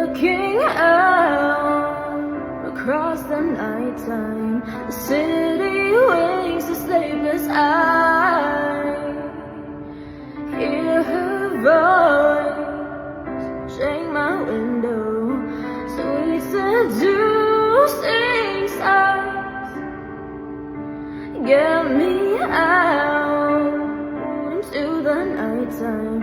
looking out across the nighttime. The city wakes a sleepless eye. Hear her voice, shake my window. Sweet seducing sights get me out into the nighttime.